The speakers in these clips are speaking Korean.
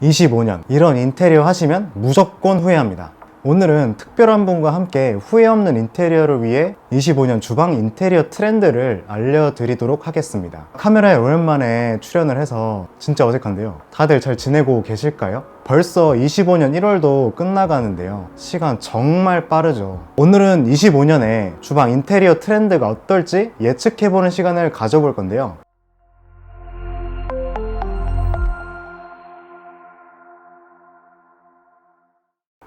25년 이런 인테리어 하시면 무조건 후회합니다. 오늘은 특별한 분과 함께 후회 없는 인테리어를 위해 25년 주방 인테리어 트렌드를 알려드리도록 하겠습니다. 카메라에 오랜만에 출연을 해서 진짜 어색한데요. 다들 잘 지내고 계실까요? 벌써 25년 1월도 끝나가는데요. 시간 정말 빠르죠. 오늘은 25년에 주방 인테리어 트렌드가 어떨지 예측해보는 시간을 가져볼 건데요.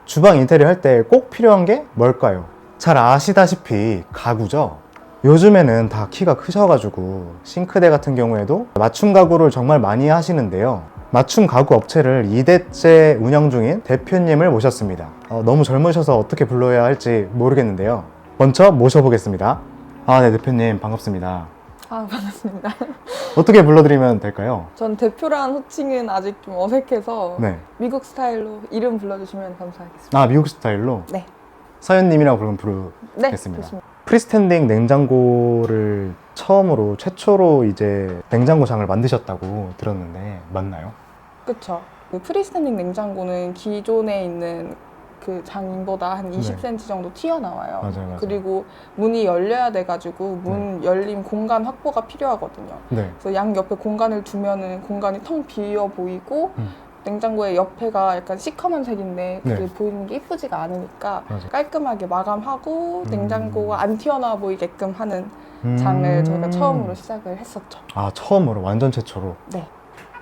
주방 인테리어 할 때 꼭 필요한 게 뭘까요? 잘 아시다시피 가구죠. 요즘에는 다 키가 크셔가지고 싱크대 같은 경우에도 맞춤 가구를 정말 많이 하시는데요. 맞춤 가구 업체를 2대째 운영 중인 대표님을 모셨습니다. 너무 젊으셔서 어떻게 불러야 할지 모르겠는데요. 먼저 모셔보겠습니다. 네, 대표님 반갑습니다. 반갑습니다. 어떻게 불러드리면 될까요? 전 대표란 호칭은 아직 좀 어색해서 네. 미국 스타일로 이름 불러주시면 감사하겠습니다. 미국 스타일로? 네. 서현님이라고 부르겠습니다. 네, 좋습니다. 프리스탠딩 냉장고를 최초로 이제 냉장고장을 만드셨다고 들었는데 맞나요? 그쵸. 그 프리스탠딩 냉장고는 기존에 있는 그 장보다 한 20cm 정도 튀어나와요. 맞아요. 그리고 문이 열려야 돼가지고 문 열림 공간 확보가 필요하거든요. 네. 그래서 양 옆에 공간을 두면은 공간이 텅 비어 보이고 냉장고의 옆에가 약간 시커먼 색인데 그게 보이는 게 이쁘지가 않으니까 깔끔하게 마감하고 냉장고가 안 튀어나와 보이게끔 하는 장을 저희가 처음으로 시작을 했었죠. 처음으로? 완전 최초로? 네.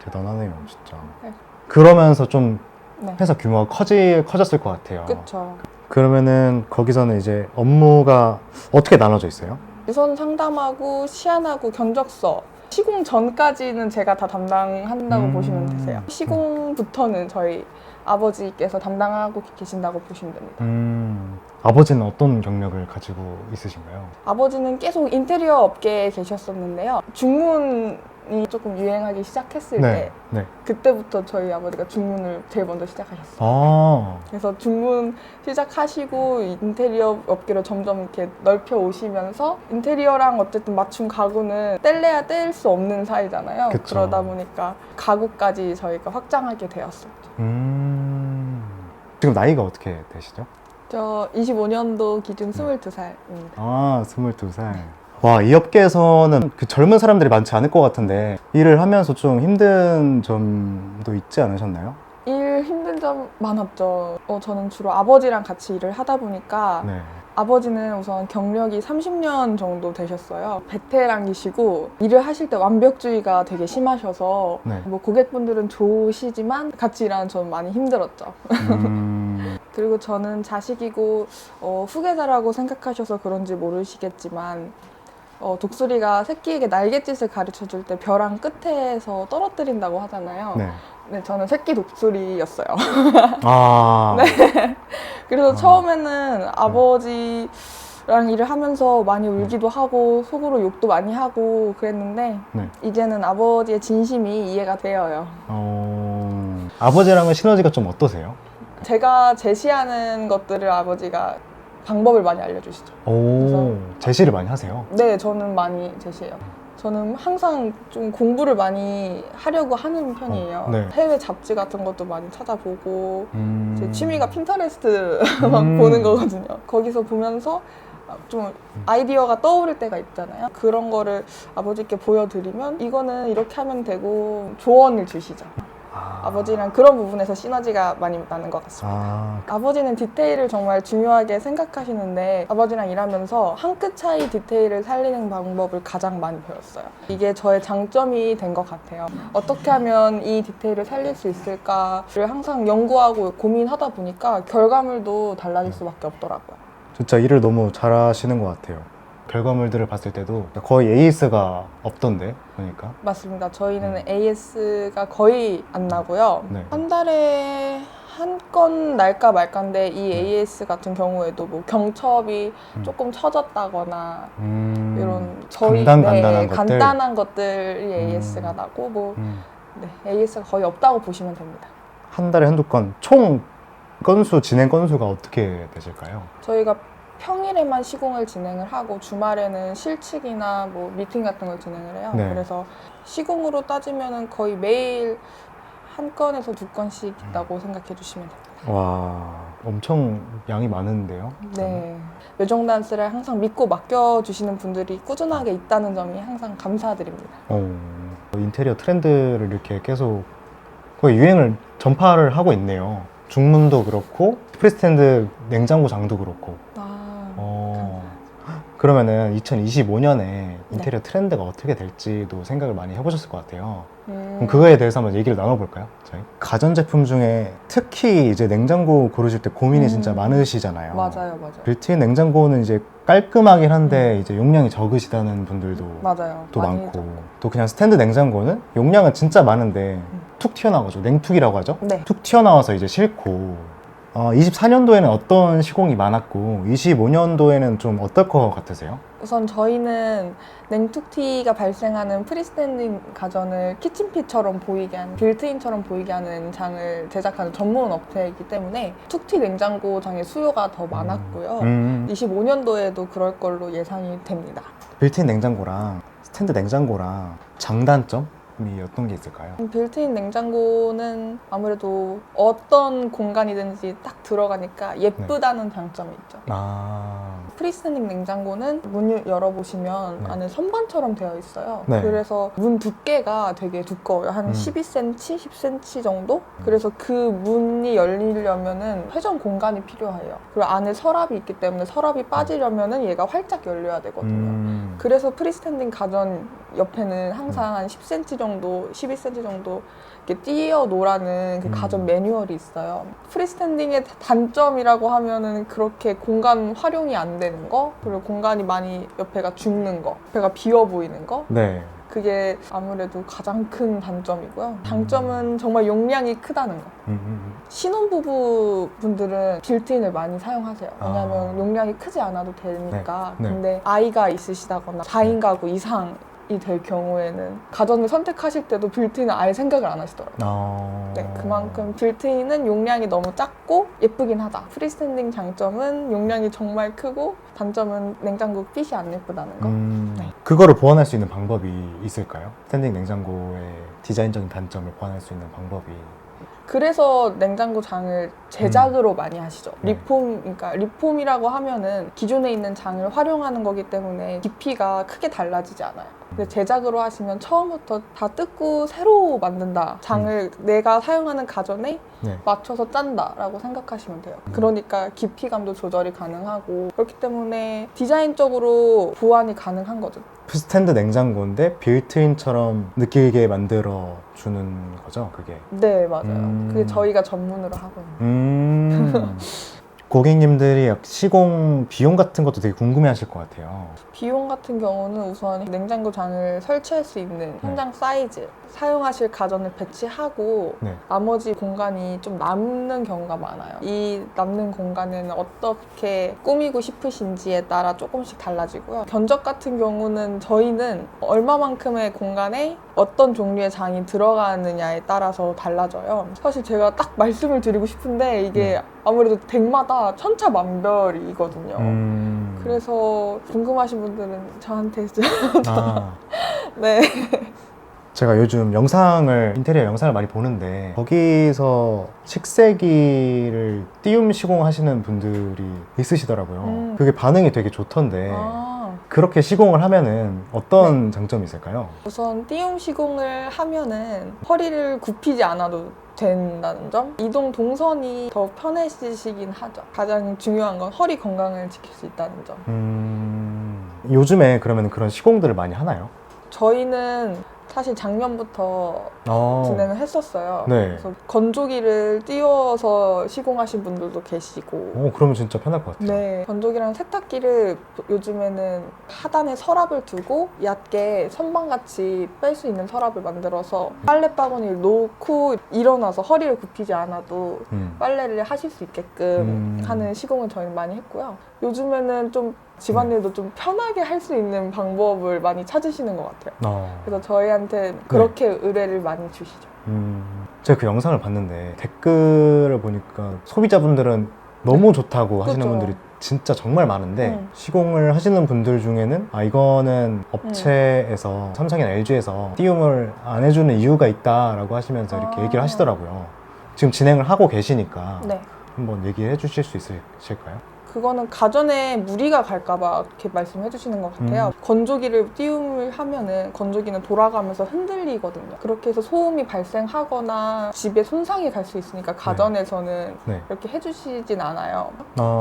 대단하네요, 진짜. 네. 그러면서 좀 네. 회사 규모가 커졌을 것 같아요. 그쵸. 그러면은 거기서는 이제 업무가 어떻게 나눠져 있어요? 유선 상담하고 시안하고 견적서 시공 전까지는 제가 다 담당한다고 보시면 되세요. 시공부터는 저희 아버지께서 담당하고 계신다고 보시면 됩니다. 아버지는 어떤 경력을 가지고 있으신가요? 아버지는 계속 인테리어 업계에 계셨었는데요. 중문이 조금 유행하기 시작했을 때 그때부터 저희 아버지가 중문을 제일 먼저 시작하셨어요. 그래서 중문 시작하시고 인테리어 업계로 점점 이렇게 넓혀 오시면서 인테리어랑 어쨌든 맞춤 가구는 뗄래야 뗄 수 없는 사이잖아요. 그쵸. 그러다 보니까 가구까지 저희가 확장하게 되었어요. 지금 나이가 어떻게 되시죠? 저 25년도 기준 22살입니다. 22살. 와, 이 업계에서는 그 젊은 사람들이 많지 않을 것 같은데 일을 하면서 좀 힘든 점도 있지 않으셨나요? 일 힘든 점 많았죠. 저는 주로 아버지랑 같이 일을 하다 보니까 아버지는 우선 경력이 30년 정도 되셨어요. 베테랑이시고 일을 하실 때 완벽주의가 되게 심하셔서 뭐 고객분들은 좋으시지만 같이 일하는 저는 많이 힘들었죠. 그리고 저는 자식이고 후계자라고 생각하셔서 그런지 모르시겠지만 독수리가 새끼에게 날갯짓을 가르쳐줄 때 벼랑 끝에서 떨어뜨린다고 하잖아요. 네, 저는 새끼 독수리였어요. 네. 그래서 처음에는 아버지랑 일을 하면서 많이 울기도 하고 속으로 욕도 많이 하고 그랬는데 이제는 아버지의 진심이 이해가 되어요. 아버지랑은 시너지가 좀 어떠세요? 제가 제시하는 것들을 아버지가 방법을 많이 알려주시죠. 제시를 많이 하세요? 네, 저는 많이 제시해요. 저는 항상 좀 공부를 많이 하려고 하는 편이에요. 해외 잡지 같은 것도 많이 찾아보고 제 취미가 핀터레스트 막 보는 거거든요. 거기서 보면서 좀 아이디어가 떠오를 때가 있잖아요. 그런 거를 아버지께 보여드리면 이거는 이렇게 하면 되고 조언을 주시죠. 아버지랑 그런 부분에서 시너지가 많이 나는 것 같습니다. 아버지는 디테일을 정말 중요하게 생각하시는데 아버지랑 일하면서 한 끗 차이 디테일을 살리는 방법을 가장 많이 배웠어요. 이게 저의 장점이 된 것 같아요. 어떻게 하면 이 디테일을 살릴 수 있을까를 항상 연구하고 고민하다 보니까 결과물도 달라질 수밖에 없더라고요. 진짜 일을 너무 잘하시는 것 같아요. 결과물들을 봤을 때도 거의 AS가 없던데 보니까. 맞습니다. 저희는 AS가 거의 안 나고요. 한 달에 한 건 날까 말까인데 이 AS 같은 경우에도 뭐 경첩이 조금 처졌다거나 이런 저희 간단한 것들이 AS가 나고 AS가 거의 없다고 보시면 됩니다. 한 달에 한두 건, 총 건수, 진행 건수가 어떻게 되실까요? 저희가 평일에만 시공을 진행을 하고 주말에는 실측이나 뭐 미팅 같은 걸 진행을 해요. 그래서 시공으로 따지면은 거의 매일 한 건에서 두 건씩 있다고 생각해 주시면 됩니다. 와, 엄청 양이 많은데요? 네. 묘정 단스를 항상 믿고 맡겨주시는 분들이 꾸준하게 있다는 점이 항상 감사드립니다. 인테리어 트렌드를 이렇게 계속 거의 유행을 전파를 하고 있네요. 중문도 그렇고 프리스탠드 냉장고 장도 그렇고. 그러면은 2025년에 인테리어 트렌드가 어떻게 될지도 생각을 많이 해보셨을 것 같아요. 그럼 그거에 대해서 한번 얘기를 나눠볼까요? 저희 가전제품 중에 특히 이제 냉장고 고르실 때 고민이 진짜 많으시잖아요. 맞아요. 빌트인 냉장고는 이제 깔끔하긴 한데 이제 용량이 적으시다는 분들도 맞아요. 또 많이 많고, 적고. 또 그냥 스탠드 냉장고는 용량은 진짜 많은데 툭 튀어나와가지고 냉툭이라고 하죠? 네. 툭 튀어나와서 이제 싫고. 24년도에는 어떤 시공이 많았고 25년도에는 좀 어떨 것 같으세요? 우선 저희는 냉툭튀가 발생하는 프리스탠딩 가전을 키친핏처럼 보이게 하는, 빌트인처럼 보이게 하는 장을 제작하는 전문 업체이기 때문에 툭튀 냉장고 장의 수요가 더 많았고요. 25년도에도 그럴 걸로 예상이 됩니다. 빌트인 냉장고랑 스탠드 냉장고랑 장단점이 어떤 게 있을까요? 빌트인 냉장고는 아무래도 어떤 공간이든지 딱 들어가니까 예쁘다는 장점이 있죠. 프리스탠딩 냉장고는 문 열어보시면 네. 안에 선반처럼 되어 있어요. 네. 그래서 문 두께가 되게 두꺼워요. 한 12cm, 10cm 정도? 그래서 그 문이 열리려면은 회전 공간이 필요해요. 그리고 안에 서랍이 있기 때문에 서랍이 빠지려면은 얘가 활짝 열려야 되거든요. 그래서 프리스탠딩 가전 옆에는 항상 한 10cm 정도, 12cm 정도 이렇게 띄어 놓으라는 그 가전 매뉴얼이 있어요. 프리스탠딩의 단점이라고 하면은 그렇게 공간 활용이 안 되는 거, 그리고 공간이 많이 옆에가 죽는 거, 옆에가 비어 보이는 거. 네. 그게 아무래도 가장 큰 단점이고요. 장점은 정말 용량이 크다는 거. 신혼부부 분들은 빌트인을 많이 사용하세요. 왜냐하면 용량이 크지 않아도 되니까. 네. 근데 아이가 있으시다거나 4인 가구 이상이 될 경우에는 가전을 선택하실 때도 빌트인을 아예 생각을 안 하시더라고요. 네, 그만큼 빌트인은 용량이 너무 작고 예쁘긴 하다. 프리스탠딩 장점은 용량이 정말 크고, 단점은 냉장고 핏이 안 예쁘다는 거. 네. 그거를 보완할 수 있는 방법이 있을까요? 스탠딩 냉장고의 디자인적인 단점을 보완할 수 있는 방법이. 그래서 냉장고 장을 제작으로 많이 하시죠. 네. 그러니까 리폼이라고 하면은 기존에 있는 장을 활용하는 거기 때문에 깊이가 크게 달라지지 않아요. 근데 제작으로 하시면 처음부터 다 뜯고 새로 만든다. 장을 내가 사용하는 가전에 네. 맞춰서 짠다라고 생각하시면 돼요. 그러니까 깊이감도 조절이 가능하고, 그렇기 때문에 디자인적으로 보완이 가능한 거죠. 스탠드 냉장고인데 빌트인처럼 느끼게 만들어 주는 거죠, 그게? 네, 맞아요. 그게 저희가 전문으로 하고 있는 거예요. 고객님들이 시공 비용 같은 것도 되게 궁금해 하실 것 같아요. 비용 같은 경우는 우선 냉장고 장을 설치할 수 있는 현장 사이즈, 사용하실 가전을 배치하고 네. 나머지 공간이 좀 남는 경우가 많아요. 이 남는 공간에는 어떻게 꾸미고 싶으신지에 따라 조금씩 달라지고요. 견적 같은 경우는 저희는 얼마만큼의 공간에 어떤 종류의 장이 들어가느냐에 따라서 달라져요. 사실 제가 딱 말씀을 드리고 싶은데 이게 아무래도 댁마다 천차만별이거든요. 그래서 궁금하신 분들은 저한테 네. 제가 요즘 인테리어 영상을 많이 보는데 거기서 식세기를 띄움 시공하시는 분들이 있으시더라고요. 그게 반응이 되게 좋던데 그렇게 시공을 하면은 어떤 장점이 있을까요? 우선 띄움 시공을 하면은 허리를 굽히지 않아도 된다는 점, 이동 동선이 더 편해지시긴 하죠. 가장 중요한 건 허리 건강을 지킬 수 있다는 점. 요즘에 그러면 그런 시공들을 많이 하나요? 저희는 사실 작년부터 진행을 했었어요. 네. 그래서 건조기를 띄워서 시공하신 분들도 계시고. 그러면 진짜 편할 것 같아요. 네, 건조기랑 세탁기를 요즘에는 하단에 서랍을 두고 얕게 선반같이 뺄 수 있는 서랍을 만들어서 빨래바구니를 놓고 일어나서 허리를 굽히지 않아도 빨래를 하실 수 있게끔 하는 시공을 저희는 많이 했고요. 요즘에는 좀 집안일도 좀 편하게 할 수 있는 방법을 많이 찾으시는 것 같아요. 그래서 저희한테 그렇게 의뢰를 많이 주시죠. 제가 그 영상을 봤는데 댓글을 보니까 소비자분들은 너무 좋다고 하시는 그쵸. 분들이 진짜 정말 많은데 시공을 하시는 분들 중에는 이거는 업체에서 삼성이나 LG에서 띄움을 안 해주는 이유가 있다라고 하시면서 이렇게 얘기를 하시더라고요. 지금 진행을 하고 계시니까 네. 한번 얘기해 주실 수 있으실까요? 그거는 가전에 무리가 갈까봐 이렇게 말씀해 주시는 것 같아요. 건조기를 띄움을 하면은 건조기는 돌아가면서 흔들리거든요. 그렇게 해서 소음이 발생하거나 집에 손상이 갈 수 있으니까 가전에서는 네. 이렇게 해주시진 않아요.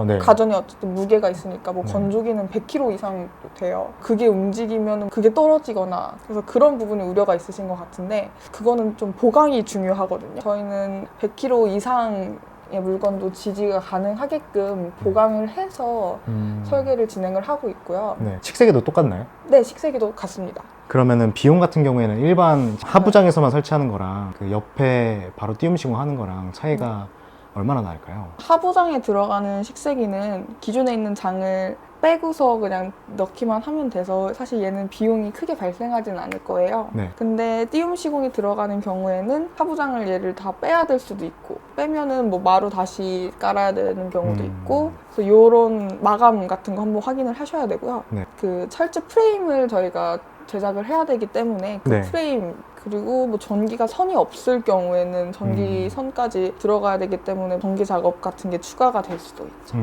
네. 가전이 어쨌든 무게가 있으니까 뭐 네. 건조기는 100kg 이상 돼요. 그게 움직이면 그게 떨어지거나 그래서 그런 부분에 우려가 있으신 것 같은데 그거는 좀 보강이 중요하거든요. 저희는 100kg 이상 의 물건도 지지가 가능하게끔 보강을 해서 설계를 진행을 하고 있고요. 네. 식세기도 똑같나요? 네, 식세기도 같습니다. 그러면은 비용 같은 경우에는 일반 하부장에서만 설치하는 거랑 그 옆에 바로 띄움 시공하는 거랑 차이가 얼마나 날까요? 하부장에 들어가는 식세기는 기존에 있는 장을 빼고서 그냥 넣기만 하면 돼서 사실 얘는 비용이 크게 발생하진 않을 거예요. 네. 근데 띄움 시공이 들어가는 경우에는 하부장을 얘를 다 빼야 될 수도 있고 빼면은 뭐 마루 다시 깔아야 되는 경우도 있고 그래서 요런 마감 같은 거 한번 확인을 하셔야 되고요. 네. 그 철제 프레임을 저희가 제작을 해야 되기 때문에 그 네. 프레임 그리고 뭐 전기가 선이 없을 경우에는 전기 선까지 들어가야 되기 때문에 전기 작업 같은 게 추가가 될 수도 있죠.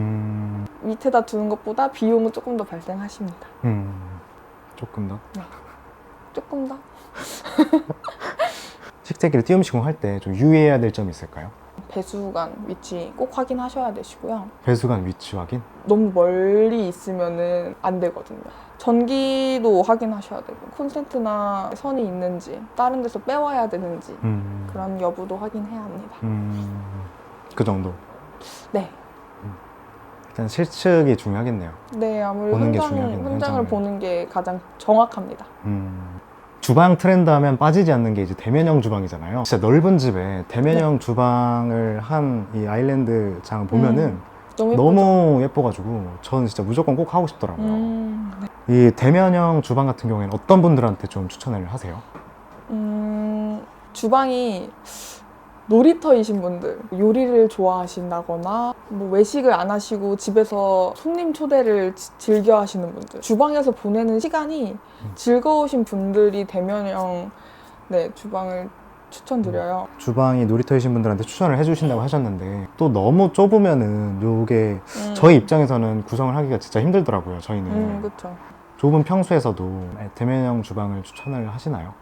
밑에다 두는 것보다 비용은 조금 더 발생하십니다. 조금 더? 네. 조금 더? 식세기를 띄움 시공할 때 좀 유의해야 될 점이 있을까요? 배수관 위치 꼭 확인하셔야 되시고요. 배수관 위치 확인? 너무 멀리 있으면은 안 되거든요. 전기도 확인하셔야 되고 콘센트나 선이 있는지 다른 데서 빼와야 되는지 그런 여부도 확인해야 합니다. 그 정도? 네. 일단 실측이 중요하겠네요. 네, 아무래도 보는 게 현장을 중요하겠네요, 현장을. 보는 게 가장 정확합니다. 주방 트렌드 하면 빠지지 않는 게 이제 대면형 주방이잖아요. 진짜 넓은 집에 대면형 주방을 한 이 아일랜드 장을 보면은 너무 예뻐가지고 저는 진짜 무조건 꼭 하고 싶더라고요. 네. 이 대면형 주방 같은 경우에는 어떤 분들한테 좀 추천을 하세요? 주방이 놀이터이신 분들, 요리를 좋아하신다거나 뭐 외식을 안 하시고 집에서 손님 초대를 즐겨 하시는 분들, 주방에서 보내는 시간이 즐거우신 분들이 대면형 주방을 추천드려요. 주방이 놀이터이신 분들한테 추천을 해주신다고 하셨는데 또 너무 좁으면은 요게 저희 입장에서는 구성을 하기가 진짜 힘들더라고요. 저희는 그렇죠. 좁은 평수에서도 대면형 주방을 추천을 하시나요?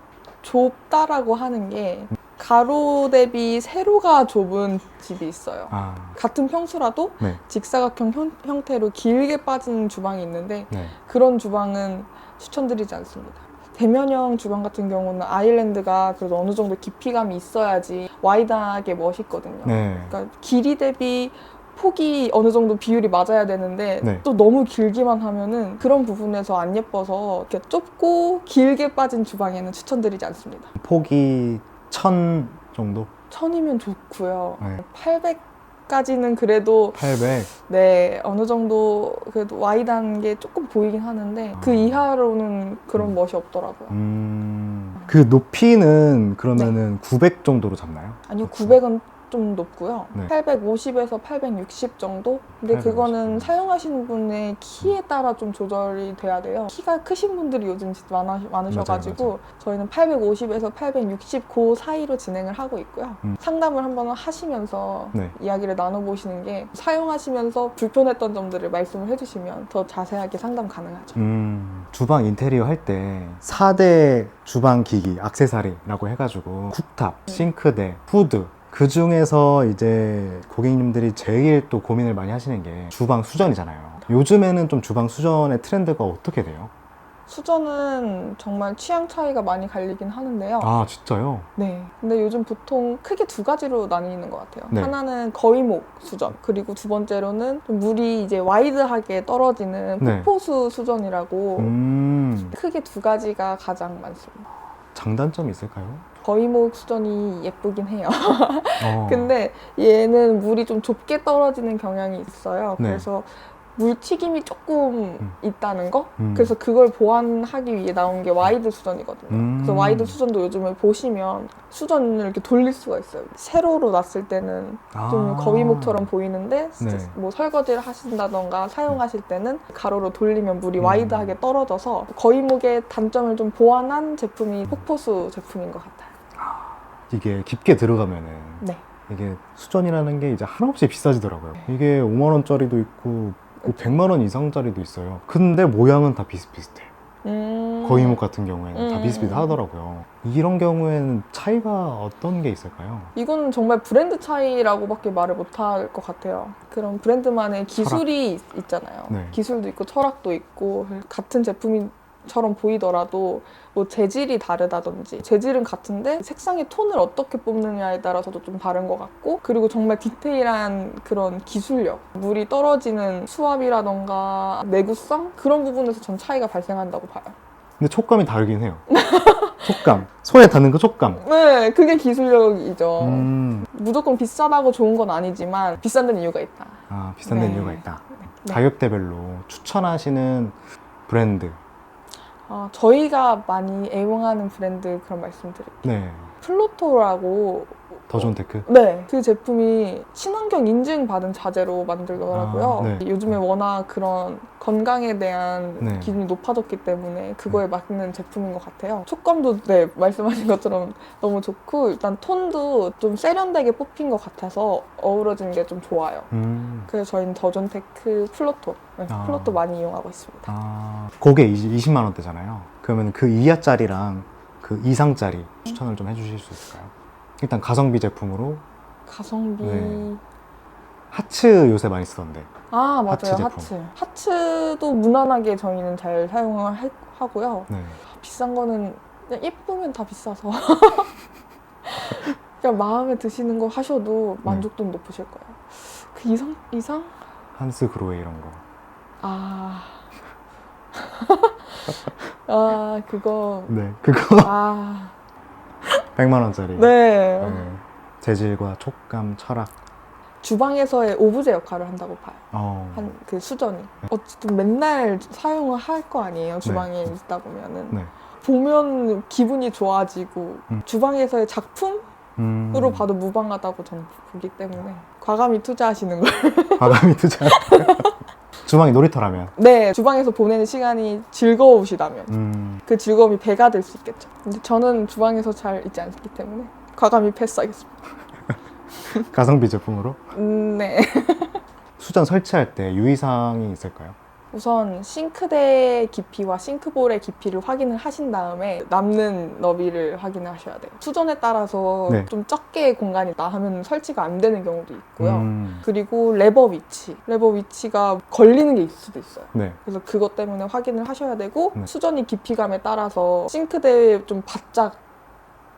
좁다라고 하는 게 가로 대비 세로가 좁은 집이 있어요. 같은 평수라도 네. 직사각형 형태로 길게 빠진 주방이 있는데 네. 그런 주방은 추천드리지 않습니다. 대면형 주방 같은 경우는 아일랜드가 그래도 어느 정도 깊이감이 있어야지 와이드하게 멋있거든요. 네. 그러니까 길이 대비 폭이 어느 정도 비율이 맞아야 되는데 네. 또 너무 길기만 하면은 그런 부분에서 안 예뻐서 이렇게 좁고 길게 빠진 주방에는 추천드리지 않습니다. 폭이 1000 정도? 1000이면 좋고요. 네. 800까지는 그래도 800? 네, 어느 정도 그래도 와이드한 게 조금 보이긴 하는데 그 이하로는 그런 멋이 없더라고요. 그 높이는 그러면은 900 정도로 잡나요? 아니요, 900은 좀 높고요. 네. 850에서 860 정도? 근데 850. 그거는 사용하시는 분의 키에 따라 좀 조절이 돼야 돼요. 키가 크신 분들이 요즘 진짜 많으셔가지고 맞아요. 저희는 850에서 860 그 사이로 진행을 하고 있고요. 상담을 한번 하시면서 네. 이야기를 나눠보시는 게 사용하시면서 불편했던 점들을 말씀을 해주시면 더 자세하게 상담 가능하죠. 주방 인테리어 할 때 4대 주방 기기, 액세서리라고 해가지고 쿡탑, 싱크대, 후드 그 중에서 이제 고객님들이 제일 또 고민을 많이 하시는 게 주방 수전이잖아요. 요즘에는 좀 주방 수전의 트렌드가 어떻게 돼요? 수전은 정말 취향 차이가 많이 갈리긴 하는데요. 아, 진짜요? 네. 근데 요즘 보통 크게 두 가지로 나뉘는 것 같아요. 네. 하나는 거위목 수전, 그리고 두 번째로는 좀 물이 이제 와이드하게 떨어지는 네. 폭포수 수전이라고 크게 두 가지가 가장 많습니다. 장단점이 있을까요? 거위목 수전이 예쁘긴 해요. 근데 얘는 물이 좀 좁게 떨어지는 경향이 있어요. 네. 그래서 물튀김이 조금 있다는 거? 그래서 그걸 보완하기 위해 나온 게 와이드 수전이거든요. 그래서 와이드 수전도 요즘에 보시면 수전을 이렇게 돌릴 수가 있어요. 세로로 놨을 때는 좀 거위목처럼 보이는데 네. 뭐 설거지를 하신다던가 사용하실 때는 가로로 돌리면 물이 와이드하게 떨어져서 거위목의 단점을 좀 보완한 제품이 폭포수 제품인 것 같아요. 이게 깊게 들어가면은 네. 이게 수전이라는 게 이제 한없이 비싸지더라고요. 이게 5만 원짜리도 있고 100만 원 이상짜리도 있어요. 근데 모양은 다 비슷비슷해. 거위목 같은 경우에는 다 비슷비슷하더라고요. 이런 경우에는 차이가 어떤 게 있을까요? 이거는 정말 브랜드 차이라고밖에 말을 못할 것 같아요. 그런 브랜드만의 기술이 있잖아요. 네. 기술도 있고 철학도 있고 같은 제품처럼 보이더라도 뭐 재질이 다르다든지 재질은 같은데 색상의 톤을 어떻게 뽑느냐에 따라서도 좀 다른 것 같고 그리고 정말 디테일한 그런 기술력 물이 떨어지는 수압이라던가 내구성 그런 부분에서 전 차이가 발생한다고 봐요. 근데 촉감이 다르긴 해요. 촉감. 손에 닿는 그 촉감. 네, 그게 기술력이죠. 무조건 비싸다고 좋은 건 아니지만 비싼 데는 이유가 있다. 아, 비싼 데는 네. 이유가 있다. 네. 가격대별로 추천하시는 브랜드. 저희가 많이 애용하는 브랜드 그런 말씀 드릴게요. 네. 플로토라고 더 좋은 테크. 네, 그 제품이 친환경 인증받은 자재로 만들더라고요. 네. 요즘에 워낙 그런 건강에 대한 네. 기준이 높아졌기 때문에 그거에 맞는 제품인 것 같아요. 촉감도 네, 말씀하신 것처럼 너무 좋고 일단 톤도 좀 세련되게 뽑힌 것 같아서 어우러지는 게 좀 좋아요. 그래서 저희는 더존테크 플로토, 네, 플로토 많이 이용하고 있습니다. 그게 20만 원대잖아요. 그러면 그 이하짜리랑 그 이상짜리 추천을 좀 해주실 수 있을까요? 일단 가성비 제품으로 가성비... 네. 하츠 요새 많이 쓰던데. 맞아요. 하츠 제품. 하츠도 무난하게 저희는 잘 사용을 하고요. 네. 비싼 거는 그냥 예쁘면 다 비싸서 그냥 마음에 드시는 거 하셔도 만족도는 높으실 거예요. 그 이상? 한스 그로에 이런 거. 그거. 네, 그거 100만 원짜리. 네. 재질과 촉감, 철학. 주방에서의 오브제 역할을 한다고 봐요. 네. 그 수전이. 어쨌든 맨날 사용을 할 거 아니에요. 주방에 네. 있다 보면은. 네. 보면 기분이 좋아지고 주방에서의 작품으로 봐도 무방하다고 저는 보기 때문에 과감히 투자하시는 걸. 과감히 투자. 주방이 놀이터라면. 네, 주방에서 보내는 시간이 즐거우시다면 그 즐거움이 배가 될 수 있겠죠. 근데 저는 주방에서 잘 있지 않기 때문에 과감히 패스하겠습니다. 가성비 제품으로? 네. 수전 설치할 때 유의사항이 있을까요? 우선 싱크대 깊이와 싱크볼의 깊이를 확인을 하신 다음에 남는 너비를 확인을 하셔야 돼요. 수전에 따라서 네. 좀 적게 공간이 있다 하면 설치가 안 되는 경우도 있고요. 그리고 레버 위치가 걸리는 게 있을 수도 있어요. 네. 그래서 그것 때문에 확인을 하셔야 되고 네. 수전이 깊이감에 따라서 싱크대에 좀 바짝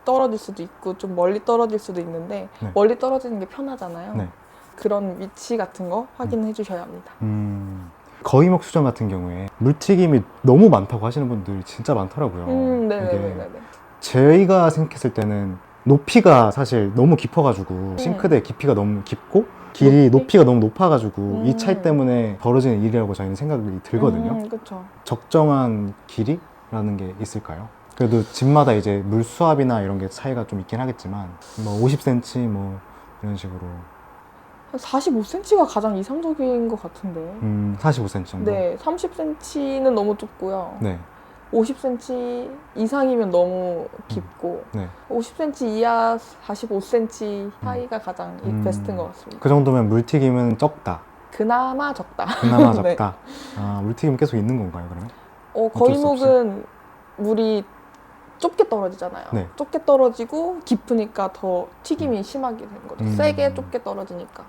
떨어질 수도 있고 좀 멀리 떨어질 수도 있는데 네. 멀리 떨어지는 게 편하잖아요. 네. 그런 위치 같은 거 확인해 주셔야 합니다. 거위목 수전 같은 경우에 물튀김이 너무 많다고 하시는 분들이 진짜 많더라고요. 네네네. 저희가 생각했을 때는 높이가 사실 너무 깊어가지고 싱크대 깊이가 너무 깊고 높이가 너무 높아가지고 이 차이 때문에 벌어지는 일이라고 저희는 생각이 들거든요. 그렇죠. 적정한 길이라는 게 있을까요? 그래도 집마다 이제 물 수압이나 이런 게 차이가 좀 있긴 하겠지만 뭐 50cm 뭐 이런 식으로 45cm가 가장 이상적인 것 같은데. 45cm 정도? 네, 30cm는 너무 좁고요. 네. 50cm 이상이면 너무 깊고 50cm 이하 45cm 사이가 가장 베스트인 것 같습니다. 그 정도면 물튀김은 적다. 그나마 적다. 그나마 적다. 물튀김 계속 있는 건가요, 그러면? 거위목은 물이 좁게 떨어지잖아요. 네. 좁게 떨어지고 깊으니까 더 튀김이 심하게 되는 거죠. 세게 좁게 떨어지니까.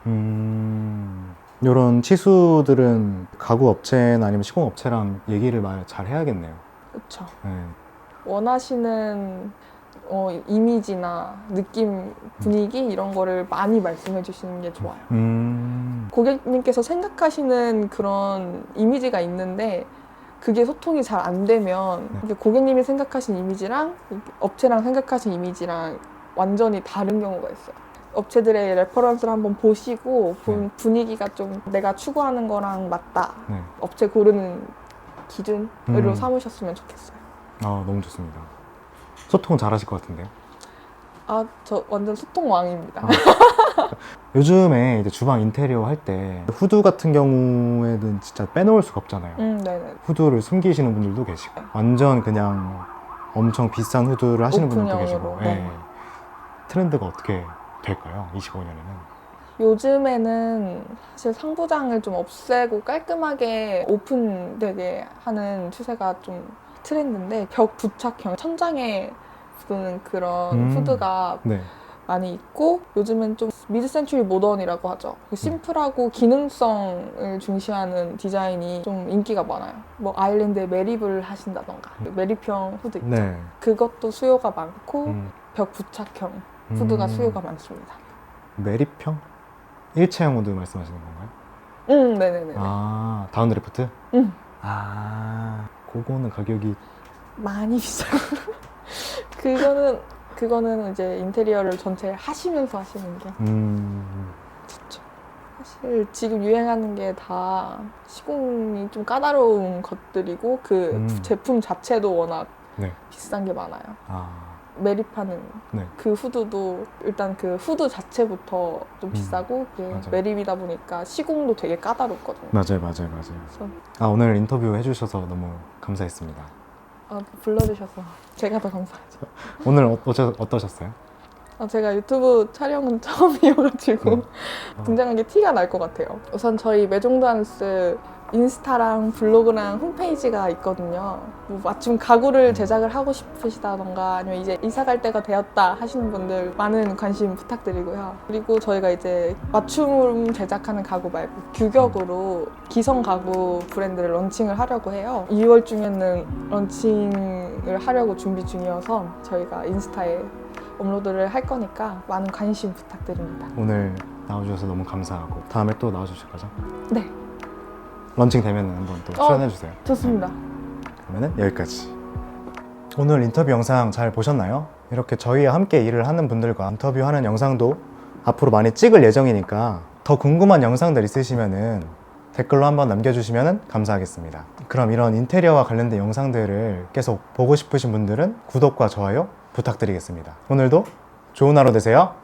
이런 치수들은 가구 업체나 아니면 시공 업체랑 얘기를 잘 해야겠네요. 그렇죠. 네. 원하시는 이미지나 느낌, 분위기 이런 거를 많이 말씀해 주시는 게 좋아요. 고객님께서 생각하시는 그런 이미지가 있는데 그게 소통이 잘 안 되면 고객님이 생각하신 이미지랑 업체랑 생각하신 이미지랑 완전히 다른 경우가 있어요. 업체들의 레퍼런스를 한번 보시고 본 네. 분위기가 좀 내가 추구하는 거랑 맞다. 네. 업체 고르는 기준으로 삼으셨으면 좋겠어요. 아, 너무 좋습니다. 소통 잘하실 것 같은데요. 아, 저 완전 소통 왕입니다. 아. 요즘에 이제 주방 인테리어 할 때 후드 같은 경우에는 진짜 빼놓을 수가 없잖아요. 네네. 후드를 숨기시는 분들도 계시고 완전 그냥 엄청 비싼 후드를 하시는 분들도 계시고. 오픈형으로, 예. 네. 트렌드가 어떻게 될까요? 25년에는. 요즘에는 사실 상부장을 좀 없애고 깔끔하게 오픈되게 하는 추세가 좀 트렌드인데 벽 부착형, 천장에 두는 그런 후드가 네. 많이 있고 요즘은 좀 미드 센추리 모던이라고 하죠. 심플하고 기능성을 중시하는 디자인이 좀 인기가 많아요. 뭐 아일랜드에 매립을 하신다던가 매립형 후드 있죠. 네. 그것도 수요가 많고 음. 벽 부착형 후드가 수요가 많습니다. 매립형? 일체형 후드 말씀하시는 건가요? 네네네. 아, 다운드래프트? 아, 그거는 가격이 많이 비싸요. 그거는 이제 인테리어를 전체 하시면서 하시는 게 좋죠. 사실 지금 유행하는 게 다 시공이 좀 까다로운 것들이고 그 제품 자체도 워낙 네. 비싼 게 많아요. 아, 매립하는 네. 그 후드도 일단 그 후드 자체부터 좀 비싸고 그게 맞아요. 매립이다 보니까 시공도 되게 까다롭거든요. 맞아요. 그래서 아, 오늘 인터뷰 해주셔서 너무 감사했습니다. 불러주셔서 제가 더 감사하죠. 오늘 어떠셨어요? 제가 유튜브 촬영은 처음이어가지고 굉장하게 티가 날 것 같아요. 우선 저희 메종단스 인스타랑 블로그랑 홈페이지가 있거든요. 뭐 마침 가구를 제작을 하고 싶으시다던가 아니면 이제 이사 갈 때가 되었다 하시는 분들 많은 관심 부탁드리고요. 그리고 저희가 이제 맞춤 제작하는 가구 말고 규격으로 기성 가구 브랜드를 런칭을 하려고 해요. 2월 중에는 런칭을 하려고 준비 중이어서 저희가 인스타에 업로드를 할 거니까 많은 관심 부탁드립니다. 오늘 나와주셔서 너무 감사하고 다음에 또 나와주실 거죠? 네, 런칭 되면 한번 또 출연해주세요. 좋습니다. 그러면 여기까지. 오늘 인터뷰 영상 잘 보셨나요? 이렇게 저희와 함께 일을 하는 분들과 인터뷰하는 영상도 앞으로 많이 찍을 예정이니까 더 궁금한 영상들 있으시면은 댓글로 한번 남겨주시면 감사하겠습니다. 그럼 이런 인테리어와 관련된 영상들을 계속 보고 싶으신 분들은 구독과 좋아요 부탁드리겠습니다. 오늘도 좋은 하루 되세요.